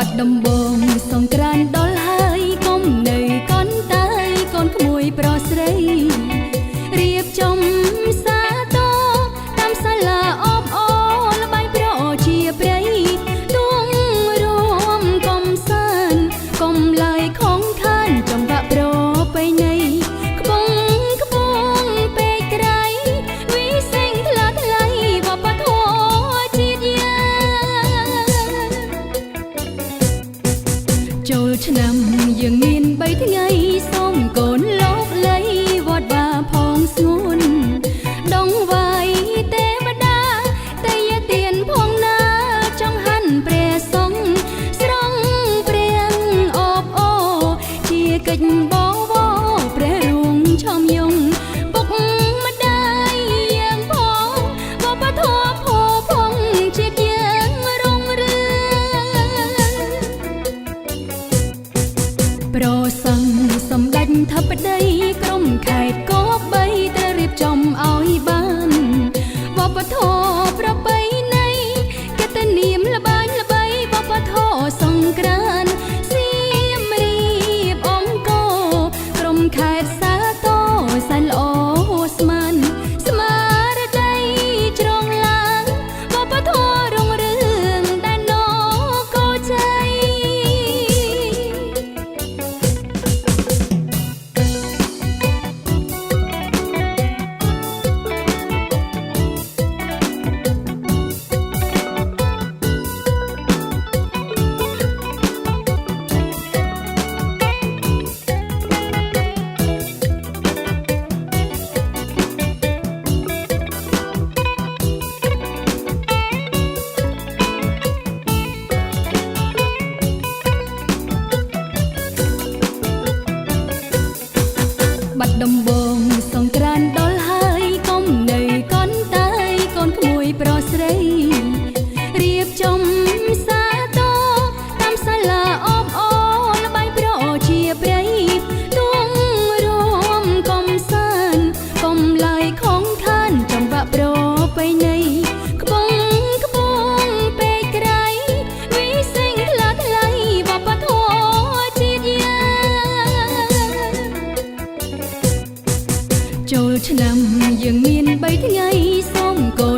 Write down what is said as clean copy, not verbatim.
បាត់ដំបងសង្ក្រានដល់ហើយកុំនៅកន់តែកូនក្មួយប្រុសស្រីរៀបចំសាទរតាមសាលាអបអរល្បែងប្រជាប្រិយទួងរួមកំសាន្តកុំឡើយខំខានចង្វាក់ប្រពៃណីក្បងពេកក្រៃវិសេងថ្លាថ្លៃវប្បធម៌ជាតិយ៉ាងចូលឆ្នាំយើងមាន3ថ្ងៃសូមកូនលោកលីវត្តបាផងស្ងួនដងវាយទេវតាតែយទានផងណាចង់ហាន់ព្រះសង្ឃស្រង់ព្រះអបអជាកិច្ចបវរព្រះរួងឆំយងពុកម្ដាយយ៉ាងផងវប្បធម៌ផងជាតិយ៉ាងរុងរឿងប្រសង់សម្ដេចធិបតីក្រុមខេត្តគបីត្រូវរៀបចំឲ្យបានវប្បធម៌ប្រពៃណីកតនាមល្បាញល្បីវប្បធម៌សង្ក្រានសៀមរាបអង្គរក្រុមខេត្តសាទរសែនល្អស្មានស្មារតីជ្រងឡើងវប្បធម៌រុងរឿងដែលនគរជ័យបាត់ដំបងសង្ក្រានដល់ហើយកុំនៅកន់តែកូនក្មួយប្រុសស្រីរៀបចំសាទរតាមសាលាអបអរល្បែងប្រជាប្រិយទួងរួមកំសាន្តកុំឡើយខំខានចង្វាក់ប្រពៃណីក្បងពេកក្រៃវិសេងថ្លាថ្លៃវប្បធម៌ជាតិយ៉ាងចូលឆ្នាំយើងមាន3ថ្ងៃសូមកូ